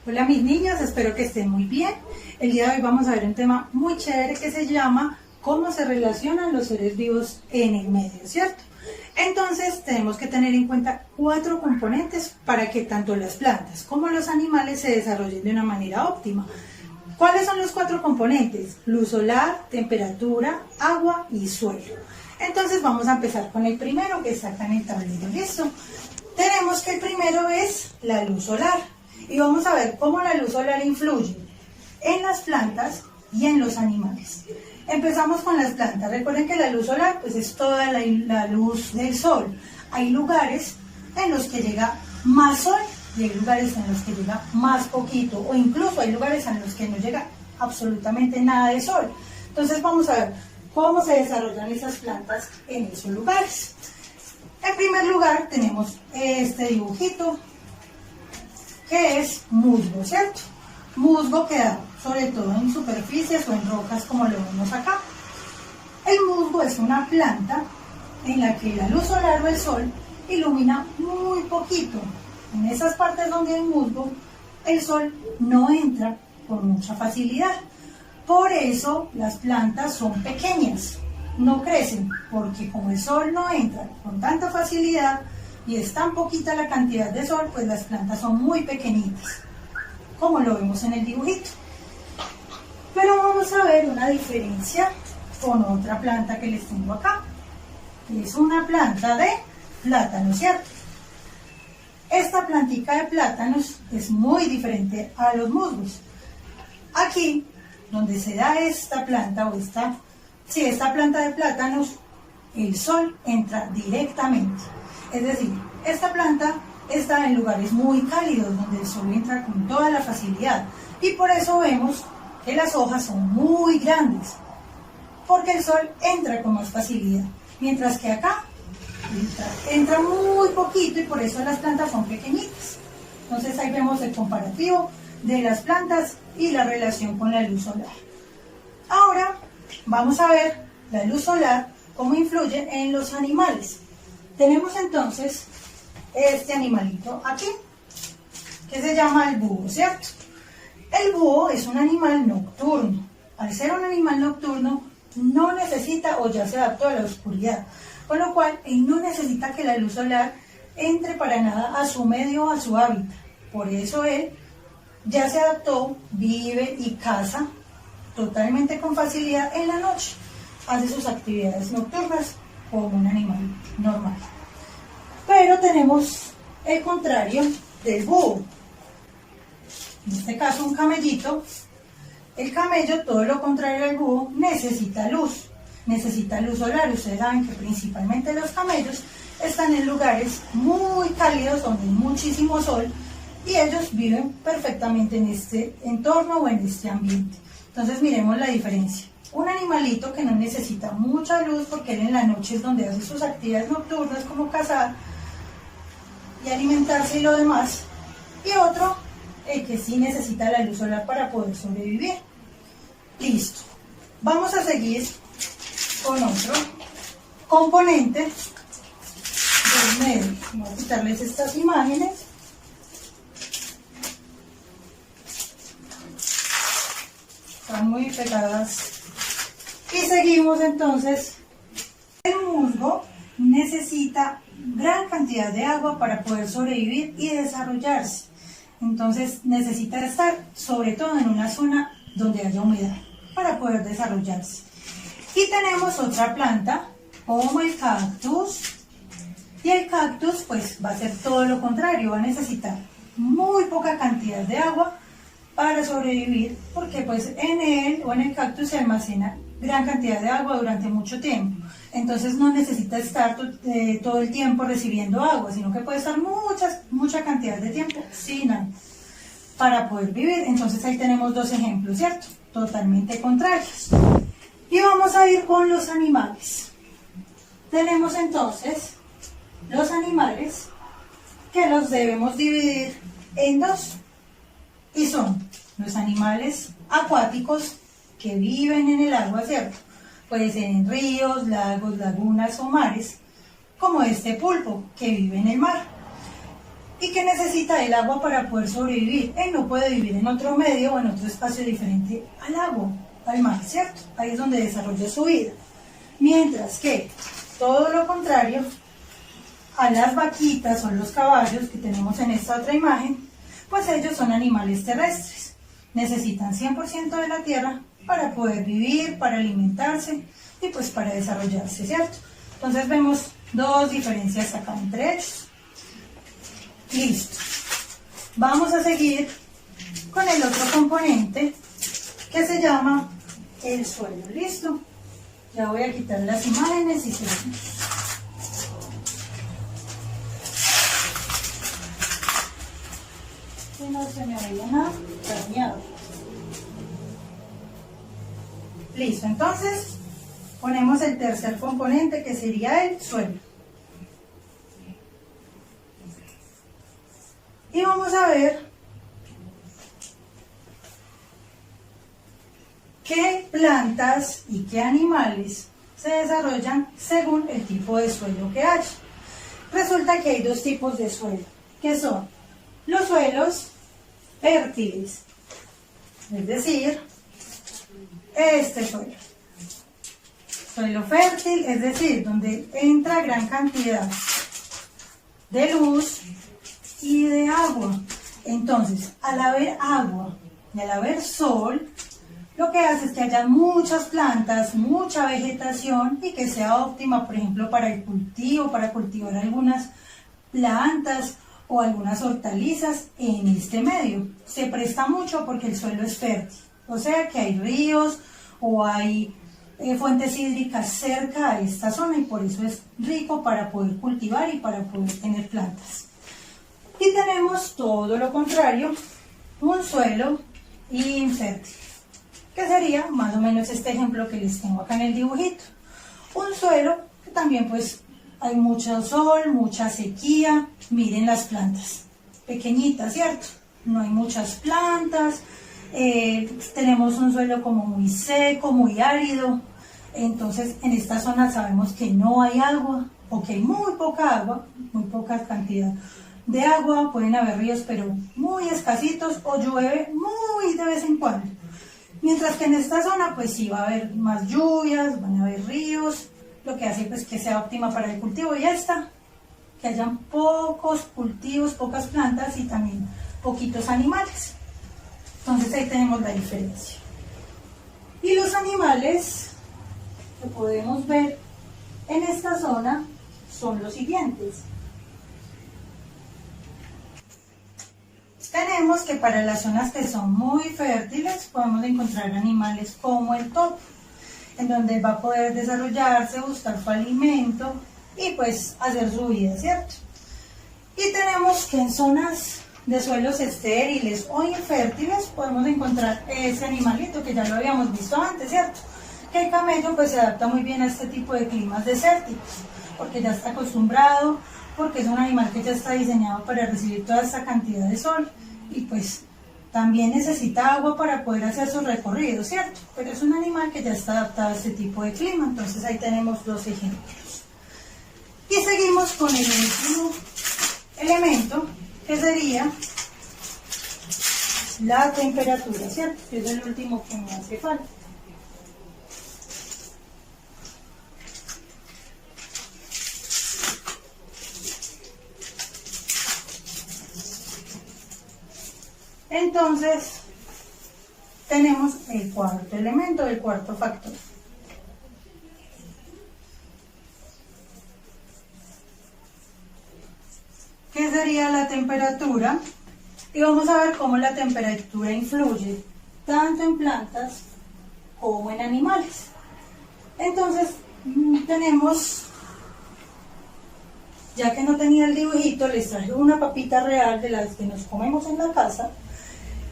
Hola mis niños, espero que estén muy bien. El día de hoy vamos a ver un tema muy chévere que se llama cómo se relacionan los seres vivos en el medio, ¿cierto? Entonces tenemos que tener en cuenta 4 componentes para que tanto las plantas como los animales se desarrollen de una manera óptima. ¿Cuáles son los 4 componentes? Luz solar, temperatura, agua y suelo. Entonces vamos a empezar con el primero que está acá en el tablero, ¿listo? Tenemos que el primero es la luz solar. Y vamos a ver cómo la luz solar influye en las plantas y en los animales. Empezamos con las plantas. Recuerden que la luz solar pues es toda la luz del sol. Hay lugares en los que llega más sol y hay lugares en los que llega más poquito, o incluso hay lugares en los que no llega absolutamente nada de sol. Entonces vamos a ver cómo se desarrollan esas plantas en esos lugares. En primer lugar tenemos este dibujito que es musgo, ¿cierto? Musgo que da sobre todo en superficies o en rocas como lo vemos acá. El musgo es una planta en la que la luz solar o el sol ilumina muy poquito. En esas partes donde hay musgo, el sol no entra con mucha facilidad. Por eso las plantas son pequeñas, no crecen, porque como el sol no entra con tanta facilidad, y es tan poquita la cantidad de sol, pues las plantas son muy pequeñitas, como lo vemos en el dibujito. Pero vamos a ver una diferencia con otra planta que les tengo acá. Es una planta de plátano, ¿cierto? Esta plantica de plátanos es muy diferente a los musgos. Aquí, donde se da esta planta, esta planta de plátanos, el sol entra directamente. Es decir, esta planta está en lugares muy cálidos donde el sol entra con toda la facilidad y por eso vemos que las hojas son muy grandes, porque el sol entra con más facilidad, mientras que acá entra muy poquito y por eso las plantas son pequeñitas. Entonces ahí vemos el comparativo de las plantas y la relación con la luz solar. Ahora vamos a ver la luz solar, cómo influye en los animales. Tenemos entonces este animalito aquí, que se llama el búho, ¿cierto? El búho es un animal nocturno. Al ser un animal nocturno, no necesita o ya se adaptó a la oscuridad, con lo cual él no necesita que la luz solar entre para nada a su medio, a su hábitat. Por eso él ya se adaptó, vive y caza totalmente con facilidad en la noche. Hace sus actividades nocturnas como un animal normal. Pero tenemos el contrario del búho. En este caso un camellito. El camello, todo lo contrario al búho, necesita luz solar. Ustedes saben que principalmente los camellos están en lugares muy cálidos donde hay muchísimo sol y ellos viven perfectamente en este entorno o en este ambiente. Entonces miremos la diferencia. Un animalito que no necesita mucha luz porque él en la noche es donde hace sus actividades nocturnas como cazar y alimentarse y lo demás. Y otro, el que sí necesita la luz solar para poder sobrevivir. Listo. Vamos a seguir con otro componente del medio. Voy a quitarles estas imágenes. Están muy pegadas. Y seguimos entonces. El musgo necesita gran cantidad de agua para poder sobrevivir y desarrollarse. Entonces necesita estar sobre todo en una zona donde haya humedad para poder desarrollarse. Y tenemos otra planta como el cactus. Y el cactus pues va a ser todo lo contrario, va a necesitar muy poca cantidad de agua para sobrevivir, porque pues en él o en el cactus se almacena gran cantidad de agua durante mucho tiempo. Entonces no necesita estar todo el tiempo recibiendo agua, sino que puede estar mucha cantidad de tiempo sin agua para poder vivir. Entonces ahí tenemos 2 ejemplos, ¿cierto? Totalmente contrarios. Y vamos a ir con los animales. Tenemos entonces los animales que los debemos dividir en 2. Y son los animales acuáticos que viven en el agua, ¿cierto? Puede ser en ríos, lagos, lagunas o mares, como este pulpo que vive en el mar. y que necesita el agua para poder sobrevivir. Él no puede vivir en otro medio o en otro espacio diferente al agua, al mar, ¿cierto? Ahí es donde desarrolla su vida. Mientras que todo lo contrario a las vaquitas o los caballos que tenemos en esta otra imagen, pues ellos son animales terrestres. Necesitan 100% de la tierra para poder vivir, para alimentarse y pues para desarrollarse, ¿cierto? Entonces vemos dos diferencias acá entre ellos. Listo. Vamos a seguir con el otro componente que se llama el suelo. ¿Listo? Ya voy a quitar las imágenes y seguimos. Que no se me vayan a dañar. Listo, entonces ponemos el tercer componente que sería el suelo. Y vamos a ver qué plantas y qué animales se desarrollan según el tipo de suelo que hay. Resulta que hay dos tipos de suelo, que son los suelos fértiles, es decir, este suelo fértil, es decir, donde entra gran cantidad de luz y de agua. Entonces, al haber agua y al haber sol, lo que hace es que haya muchas plantas, mucha vegetación y que sea óptima, por ejemplo, para el cultivo, para cultivar algunas plantas o algunas hortalizas en este medio. Se presta mucho porque el suelo es fértil, o sea que hay ríos o hay fuentes hídricas cerca a esta zona y por eso es rico para poder cultivar y para poder tener plantas. Y tenemos todo lo contrario, un suelo infértil, que sería más o menos este ejemplo que les tengo acá en el dibujito. Un suelo que también pues hay mucho sol, mucha sequía. Miren las plantas, pequeñitas, ¿cierto? No hay muchas plantas, tenemos un suelo como muy seco, muy árido. Entonces en esta zona sabemos que no hay agua o que hay muy poca agua, muy poca cantidad de agua. Pueden haber ríos pero muy escasitos o llueve muy de vez en cuando. Mientras que en esta zona pues sí va a haber más lluvias, van a haber ríos, lo que hace pues que sea óptima para el cultivo y esta, que hayan pocos cultivos, pocas plantas y también poquitos animales. Entonces ahí tenemos la diferencia. Y los animales que podemos ver en esta zona son los siguientes. Tenemos que para las zonas que son muy fértiles podemos encontrar animales como el topo, en donde va a poder desarrollarse, buscar su alimento y pues hacer su vida, ¿cierto? Y tenemos que en zonas de suelos estériles o infértiles podemos encontrar ese animalito que ya lo habíamos visto antes, ¿cierto? Que el camello pues se adapta muy bien a este tipo de climas desérticos, porque ya está acostumbrado, porque es un animal que ya está diseñado para recibir toda esta cantidad de sol y pues también necesita agua para poder hacer su recorrido, ¿cierto? Pero es un animal que ya está adaptado a este tipo de clima. Entonces ahí tenemos dos ejemplos. Y seguimos con el último elemento, que sería la temperatura, ¿cierto? Que es el último que me hace falta. Entonces, tenemos el cuarto elemento, el cuarto factor. ¿Qué sería la temperatura? Y vamos a ver cómo la temperatura influye tanto en plantas como en animales. Entonces, tenemos, ya que no tenía el dibujito, les traje una papita real de las que nos comemos en la casa.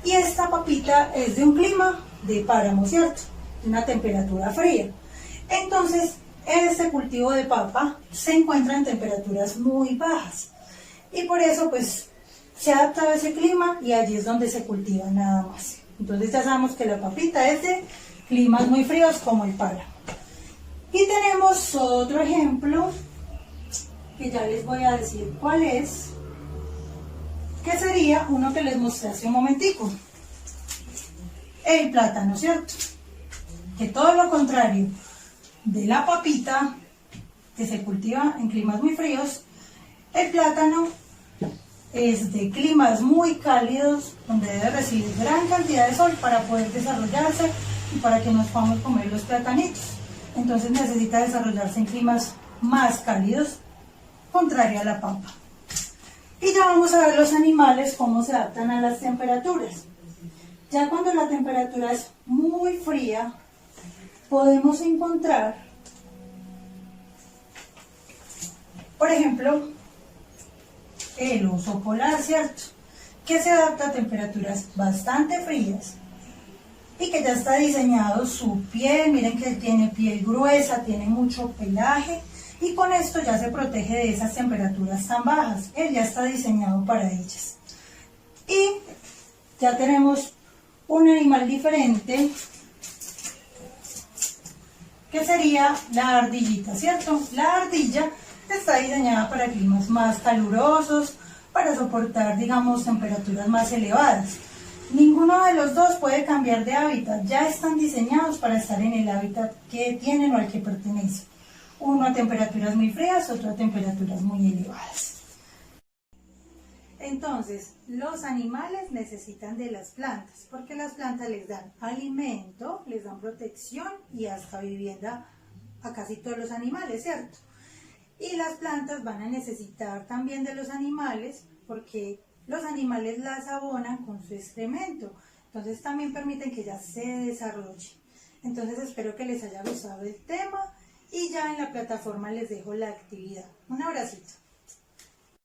Y esta papita es de un clima de páramo, ¿cierto? De una temperatura fría. Entonces, este cultivo de papa se encuentra en temperaturas muy bajas. Y por eso, pues, se ha adaptado a ese clima y allí es donde se cultiva nada más. Entonces ya sabemos que la papita es de climas muy fríos como el páramo. Y tenemos otro ejemplo, que ya les voy a decir cuál es. que sería uno que les mostré hace un momentico, el plátano, ¿cierto? Que todo lo contrario de la papita, que se cultiva en climas muy fríos, el plátano es de climas muy cálidos, donde debe recibir gran cantidad de sol para poder desarrollarse y para que nos podamos comer los platanitos. Entonces necesita desarrollarse en climas más cálidos, contrario a la papa. Y ya vamos a ver los animales cómo se adaptan a las temperaturas. Ya cuando la temperatura es muy fría, podemos encontrar, por ejemplo, el oso polar, ¿cierto? Que se adapta a temperaturas bastante frías y que ya está diseñado su piel. Miren que tiene piel gruesa, tiene mucho pelaje y con esto ya se protege de esas temperaturas tan bajas. Él ya está diseñado para ellas. Y ya tenemos un animal diferente, que sería la ardillita, ¿cierto? La ardilla está diseñada para climas más calurosos, para soportar, digamos, temperaturas más elevadas. Ninguno de los dos puede cambiar de hábitat, ya están diseñados para estar en el hábitat que tienen o al que pertenecen. Uno a temperaturas muy frías, otro a temperaturas muy elevadas. Entonces, los animales necesitan de las plantas, porque las plantas les dan alimento, les dan protección y hasta vivienda a casi todos los animales, ¿cierto? Y las plantas van a necesitar también de los animales, porque los animales las abonan con su excremento, entonces también permiten que ellas se desarrollen. Entonces espero que les haya gustado el tema y ya en la plataforma les dejo la actividad. Un abracito.